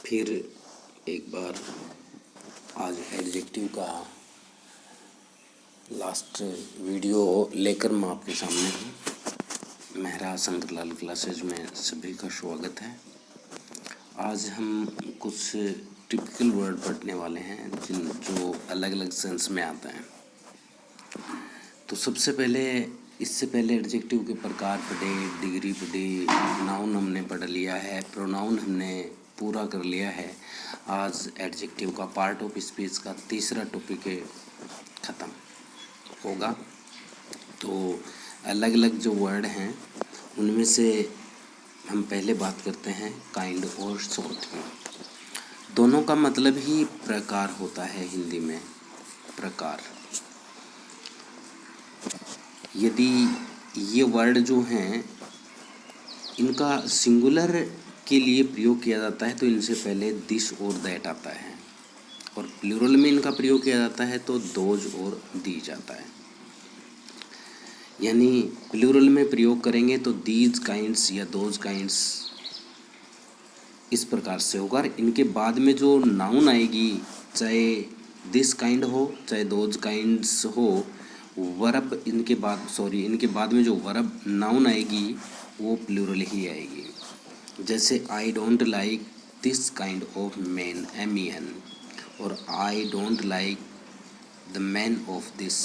फिर एक बार आज एडजेक्टिव का लास्ट वीडियो लेकर मैं आपके सामने हूँ। मेहरा शंकरलाल क्लासेज में सभी का स्वागत है। आज हम कुछ टिपिकल वर्ड पढ़ने वाले हैं जो अलग अलग सेंस में आते हैं। तो सबसे पहले इससे पहले एडजेक्टिव के प्रकार पढ़े, डिग्री पढ़ी, नाउन हमने पढ़ लिया है, प्रोनाउन हमने पूरा कर लिया है। आज एडजेक्टिव का पार्ट ऑफ स्पीच का तीसरा टॉपिक ख़त्म होगा। तो अलग अलग जो वर्ड हैं उनमें से हम पहले बात करते हैं काइंड और सॉर्ट की। दोनों का मतलब ही प्रकार होता है हिंदी में, प्रकार। यदि ये वर्ड जो हैं इनका सिंगुलर के लिए प्रयोग किया जाता है तो इनसे पहले दिस और दैट आता है, और प्लूरल में इनका प्रयोग किया जाता है तो दोज और दीज आता है। यानी प्लूरल में प्रयोग करेंगे तो दीज काइंड्स या दोज काइंड्स इस प्रकार से होगा। इनके बाद में जो नाउन आएगी, चाहे दिस काइंड हो चाहे दोज काइंड्स हो, वर्ब इनके बाद में जो वर्ब नाउन आएगी वो प्लूरल ही आएगी। जैसे I don't like this kind of man, MEN, और I don't like the man of this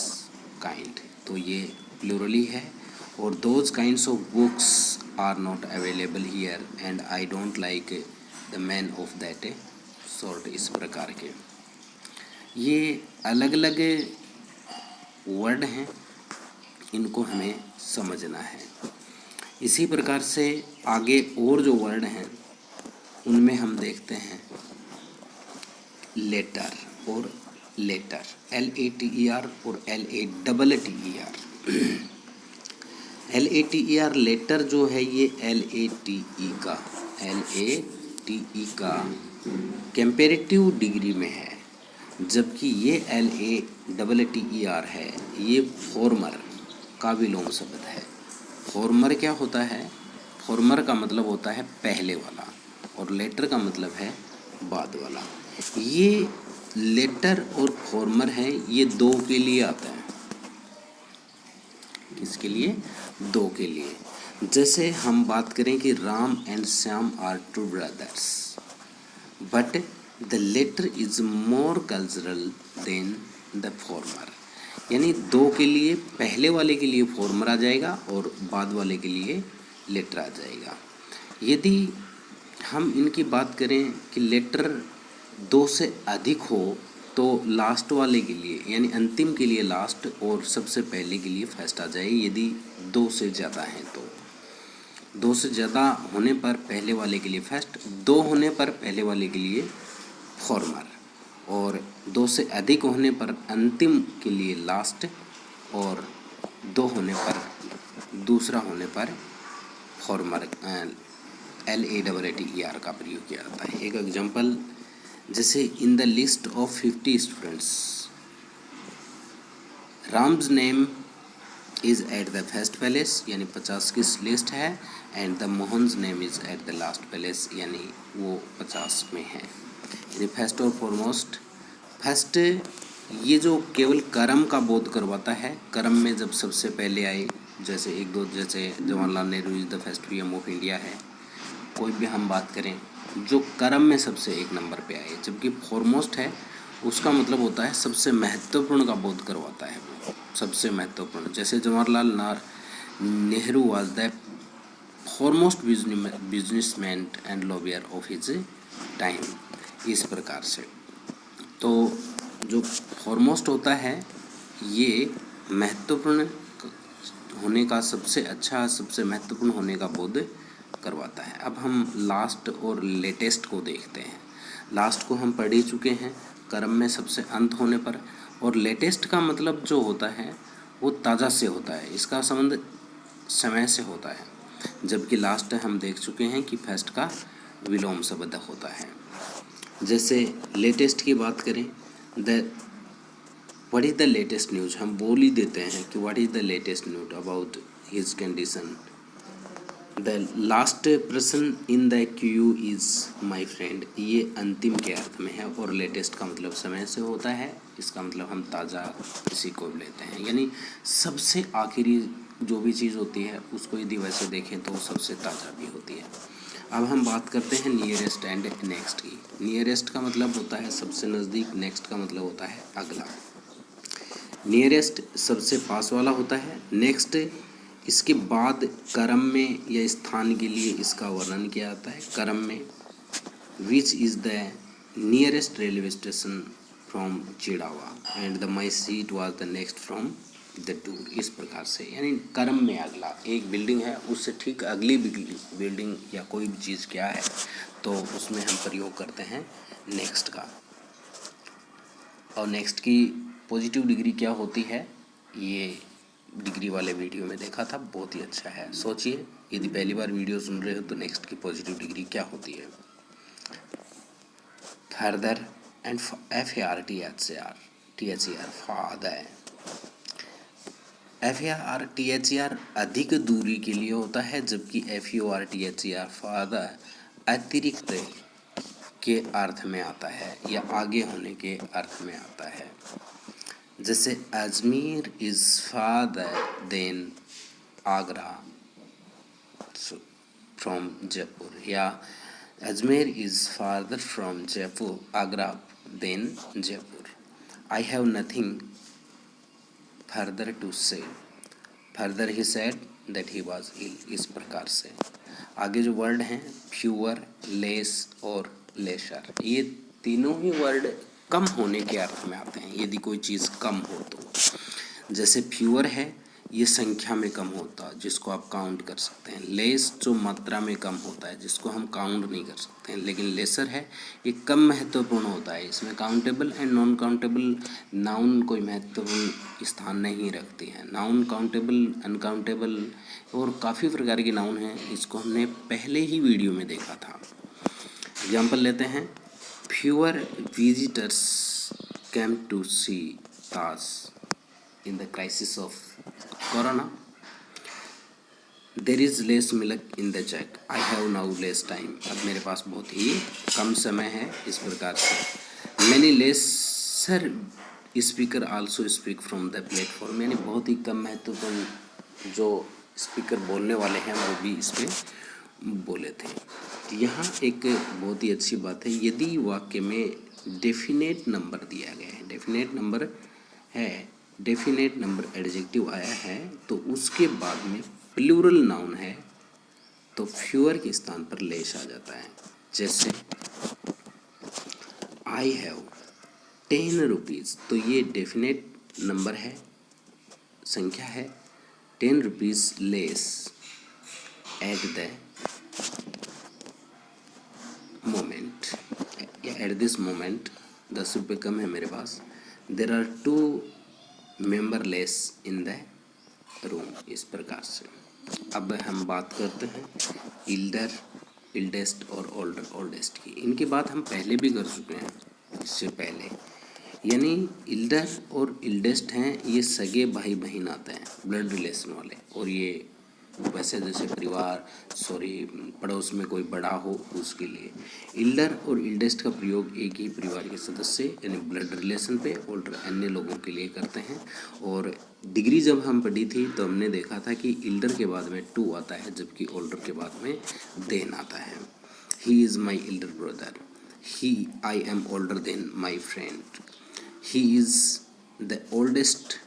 kind, तो ये प्लूरल ही है। और those kinds of books are not available here and I don't like the man of that sort, इस प्रकार के ये अलग अलग वर्ड हैं, इनको हमें समझना है। इसी प्रकार से आगे और जो वर्ड हैं उनमें हम देखते हैं लेटर और लेटर, LATER और LATTER। LATER लेटर जो है ये LATE का कंपैरेटिव डिग्री में है, जबकि ये LATTER है ये फॉर्मर का विलोम शब्द है। फॉर्मर क्या होता है? फॉर्मर का मतलब होता है पहले वाला, और लेटर का मतलब है बाद वाला। ये लेटर और फॉर्मर है, ये दो के लिए आता है। किसके लिए? दो के लिए। जैसे हम बात करें कि Ram and Shyam are two brothers, but the latter is more cultural than the former. यानी दो के लिए, पहले वाले के लिए फॉर्मर आ जाएगा और बाद वाले के लिए लेटर आ जाएगा। यदि हम इनकी बात करें कि लेटर दो से अधिक हो तो लास्ट वाले के लिए यानी अंतिम के लिए लास्ट और सबसे पहले के लिए फर्स्ट आ जाए। यदि दो से ज़्यादा हैं तो दो से ज़्यादा होने पर पहले वाले के लिए फर्स्ट, दो होने पर पहले वाले के लिए फॉर्मर, और दो से अधिक होने पर अंतिम के लिए लास्ट, और दो होने पर दूसरा होने पर फॉर्मर LATTER का प्रयोग किया जाता है। एक एग्जांपल, जैसे in the list of 50 students Ram's name is at the first place, यानी 50 की लिस्ट है, and the Mohan's name is at the last place, यानी वो 50 में है। यानी फर्स्ट और फॉरमोस्ट, फर्स्ट ये जो केवल कर्म का बोध करवाता है, कर्म में जब सबसे पहले आए, जैसे जैसे Jawaharlal Nehru is the first PM of India है। कोई भी हम बात करें जो कर्म में सबसे एक नंबर पे आए, जबकि फॉरमोस्ट है उसका मतलब होता है सबसे महत्वपूर्ण का बोध करवाता है, सबसे महत्वपूर्ण। जैसे Jawaharlal Nehru was the foremost businessman and lawyer of his time, इस प्रकार से। तो जो फॉरमोस्ट होता है ये महत्वपूर्ण होने का, सबसे अच्छा, सबसे महत्वपूर्ण होने का बोध करवाता है। अब हम लास्ट और लेटेस्ट को देखते हैं। लास्ट को हम पढ़ ही चुके हैं, कर्म में सबसे अंत होने पर, और लेटेस्ट का मतलब जो होता है वो ताज़ा से होता है, इसका संबंध समय से होता है, जबकि लास्ट हम देख चुके हैं कि फर्स्ट का विलोम शब्द होता है। जैसे लेटेस्ट की बात करें, what is the latest news, हम बोल ही देते हैं कि what is the latest news about his condition, the last person in the Q is my friend, ये अंतिम के अर्थ में है और लेटेस्ट का मतलब समय से होता है। इसका मतलब हम ताज़ा किसी को लेते हैं, यानी सबसे आखिरी जो भी चीज़ होती है उसको यदि वैसे देखें तो सबसे ताज़ा भी होती है। अब हम बात करते हैं नियरेस्ट एंड नेक्स्ट की। नियरेस्ट का मतलब होता है सबसे नज़दीक, नेक्स्ट का मतलब होता है अगला। नियरेस्ट सबसे पास वाला होता है, नेक्स्ट इसके बाद क्रम में या स्थान के लिए इसका वर्णन किया जाता है क्रम में। Which is the nearest railway station from Chirawa and the my seat was the next from the tour, इस प्रकार से, यानी क्रम में अगला एक बिल्डिंग है उससे ठीक अगली बिल्डिंग या कोई भी चीज़ क्या है तो उसमें हम प्रयोग करते हैं नेक्स्ट का। और नेक्स्ट की पॉजिटिव डिग्री क्या होती है ये डिग्री वाले वीडियो में देखा था, बहुत ही अच्छा है। सोचिए यदि पहली बार वीडियो सुन रहे हो तो नेक्स्ट की पॉजिटिव डिग्री क्या होती है। Further and FARTHER father. FARTHER अधिक दूरी के लिए होता है, जबकि FURTHER फादर अतिरिक्त के अर्थ में आता है या आगे होने के अर्थ में आता है। जैसे Ajmer is farther than Agra from Jaipur, या Ajmer is farther from Jaipur Agra than Jaipur. I have nothing further to say, further he said that he was ill, इस प्रकार से। आगे जो वर्ड हैं फ्यूअर, लेस और लेशर, ये तीनों ही वर्ड कम होने के अर्थ में आते हैं यदि कोई चीज़ कम हो तो। जैसे फ्यूअर है ये संख्या में कम होता है जिसको आप काउंट कर सकते हैं। लेस जो मात्रा में कम होता है जिसको हम काउंट नहीं कर सकते हैं। लेकिन लेसर है ये कम महत्वपूर्ण होता है, इसमें countable and non countable noun कोई महत्वपूर्ण स्थान नहीं रखती है। नाउन काउंटेबल, अनकाउंटेबल और काफ़ी प्रकार के नाउन हैं, इसको हमने पहले ही वीडियो में देखा था। एग्जाम्पल लेते हैं, fewer visitors came to see Taj in the crisis of corona. There is less milk in the jug, I have now less time, अब मेरे पास बहुत ही कम समय है, इस प्रकार से। Many lesser speaker also speak from the platform, यानी बहुत ही कम महत्वपूर्ण जो स्पीकर बोलने वाले हैं वो भी इसमें बोले थे। यहाँ एक बहुत ही अच्छी बात है, यदि वाक्य में डेफिनेट नंबर दिया गया है, डेफिनेट नंबर है, डेफिनेट नंबर एडजेक्टिव आया है तो उसके बाद में प्लूरल नाउन है तो फ्यूअर के स्थान पर लेस आ जाता है। जैसे आई हैव 10 रुपीज़, तो ये डेफिनेट नंबर है, संख्या है, 10 rupees less at the moment, या एट दिस मोमेंट 10 रुपये कम है मेरे पास। There are 2 member less in the room, इस प्रकार से। अब हम बात करते हैं इल्डर, इल्डेस्ट और ओल्डर, ओल्डेस्ट की। इनकी बात हम पहले भी कर चुके हैं इससे पहले, यानी इल्डर और इल्डेस्ट हैं ये सगे भाई बहन आते हैं, ब्लड रिलेशन वाले। और ये वैसे जैसे परिवार पड़ोस में कोई बड़ा हो उसके लिए। इल्डर और इल्डेस्ट का प्रयोग एक ही परिवार के सदस्य यानी ब्लड रिलेशन पे, ओल्डर अन्य लोगों के लिए करते हैं। और डिग्री जब हम पढ़ी थी तो हमने देखा था कि इल्डर के बाद में टू आता है जबकि ओल्डर के बाद में देन आता है। He is my elder brother, I am older than my friend, he is the oldest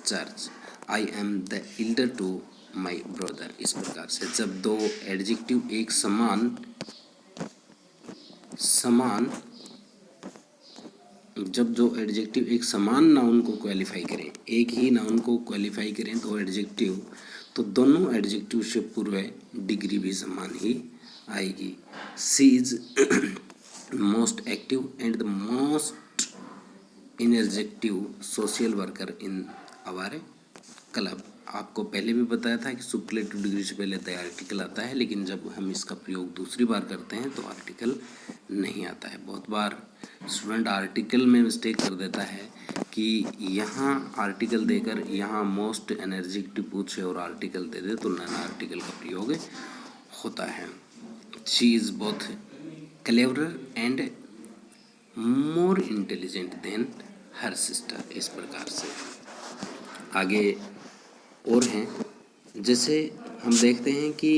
church, I am the elder to my brother, इस प्रकार से। जब दो एडजेक्टिव एक समान जब जो एडजेक्टिव एक समान नाउन को क्वालिफाई करें, एक ही नाउन को क्वालिफाई करें दो एडजेक्टिव, तो दोनों एडजेक्टिव से पूर्व डिग्री भी समान ही आएगी। She is most active and the most energetic social worker in our club. आपको पहले भी बताया था कि सुपरलेटिव डिग्री से पहले द आर्टिकल आता है, लेकिन जब हम इसका प्रयोग दूसरी बार करते हैं तो आर्टिकल नहीं आता है। बहुत बार स्टूडेंट आर्टिकल में मिस्टेक कर देता है कि यहाँ आर्टिकल देकर यहाँ मोस्ट एनर्जेटिव पूछे और आर्टिकल दे दे तो नॉन आर्टिकल का प्रयोग होता है। She is both cleverer and more intelligent then her sister. इस प्रकार से आगे और हैं, जैसे हम देखते हैं कि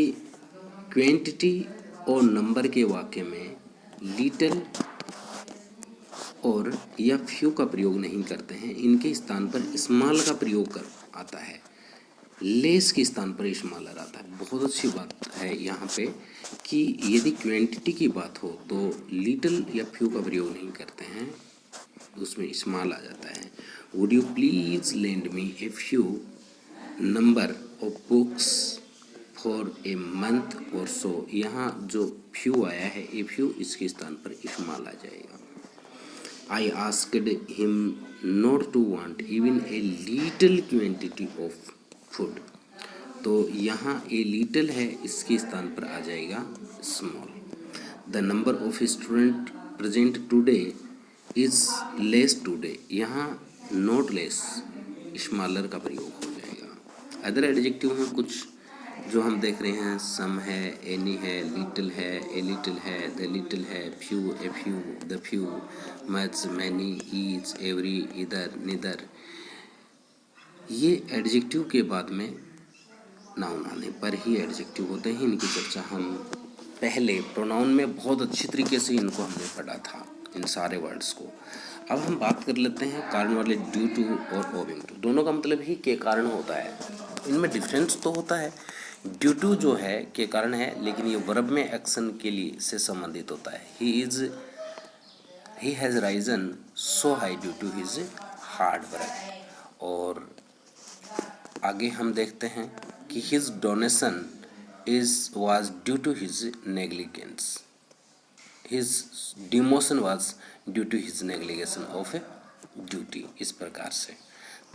क्वांटिटी और नंबर के वाक्य में लिटिल और या फ्यू का प्रयोग नहीं करते हैं, इनके स्थान पर स्मॉल का प्रयोग कर आता है, लेस के स्थान पर स्मॉलर आता है। बहुत अच्छी बात है यहाँ पे कि यदि क्वांटिटी की बात हो तो लिटिल या फ्यू का प्रयोग नहीं करते हैं, उसमें स्मॉल आ जाता है। Would you please lend me a few number of books for a month और सो। यहाँ जो फ्यू आया है, ए फ्यू, इसके स्थान पर स्मॉल आ जाएगा। I asked him not to want even a little quantity of food। तो यहाँ a little है, इसके स्थान पर आ जाएगा small। The number of students present today is less today। यहाँ not less smaller का प्रयोग हो जाएगा। अदर एडजेक्टिव में कुछ जो हम देख रहे हैं, सम है, एनी है, लिटिल है, ए लिटिल है, द लिटिल है, few, a few, the few, much, many, each, every, इधर, निदर। ये एडजेक्टिव के बाद में नाउन आने पर ही एडजेक्टिव होते हैं। इनकी चर्चा हम पहले प्रोनाउन में बहुत अच्छी तरीके से इनको हमने पढ़ा था, इन सारे वर्ड्स को। अब हम बात कर लेते हैं कारण वाले ड्यू टू और ओविंग टू। दोनों का मतलब ही के कारण होता है, इनमें डिफरेंस तो होता है। ड्यू टू जो है के कारण है, लेकिन ये वर्ब में एक्शन के लिए से संबंधित होता है। He has risen so high due to his hard work. और आगे हम देखते हैं कि his donation was due to his negligence. His demotion was due to his negligation of a duty. इस प्रकार से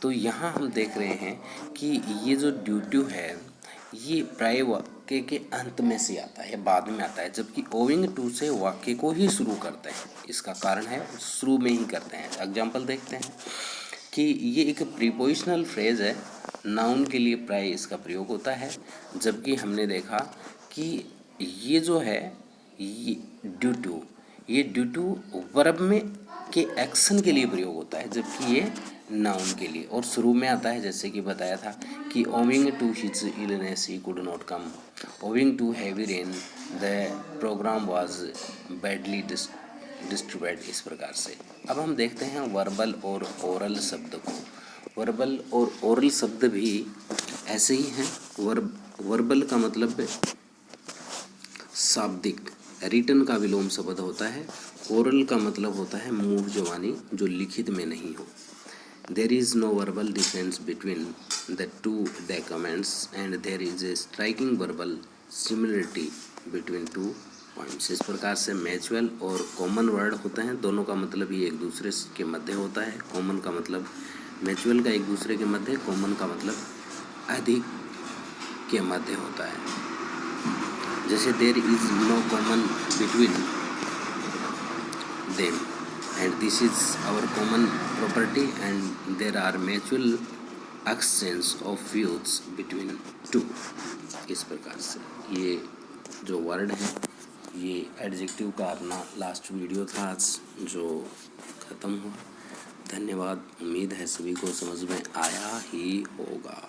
तो यहाँ हम देख रहे हैं कि ये जो ड्यूटी है ये प्राय वाक्य के अंत में से आता है, बाद में आता है, जबकि ओविंग टू से वाक्य को ही शुरू करते हैं। इसका कारण है शुरू में ही करते हैं। एग्जाम्पल देखते हैं कि ये एक प्रीपोजिशनल फ्रेज है, नाउन के लिए प्राय इसका प्रयोग होता है, जबकि हमने देखा कि ये जो है ये ड्यू टू वर्ब में के एक्शन के लिए प्रयोग होता है, जबकि ये नाउन के लिए और शुरू में आता है। जैसे कि बताया था कि owing to his illness he could not come, owing to heavy rain the programme was badly distributed. इस प्रकार से अब हम देखते हैं वर्बल और ओरल शब्द को। वर्बल और ओरल शब्द भी ऐसे ही हैं। वर्बल का मतलब शाब्दिक, रिटन का विलोम शब्द होता है। ओरल का मतलब होता है मुँह जबानी, जो लिखित में नहीं हो। There is no verbal difference between the two documents and there is a striking verbal similarity between two points। इस प्रकार से म्यूचुअल और कॉमन वर्ड होते हैं, दोनों का मतलब ही एक दूसरे के मध्य होता है। कॉमन का मतलब म्यूचुअल का एक दूसरे के मध्य, कॉमन का मतलब अधिक के मध्य होता है। जैसे there is no common between them and this is our common property and there are mutual exchange of views between two। इस प्रकार से ये जो वर्ड है ये एडजेक्टिव का अपना लास्ट वीडियो था आज जो ख़त्म हुआ। धन्यवाद। उम्मीद है सभी को समझ में आया ही होगा।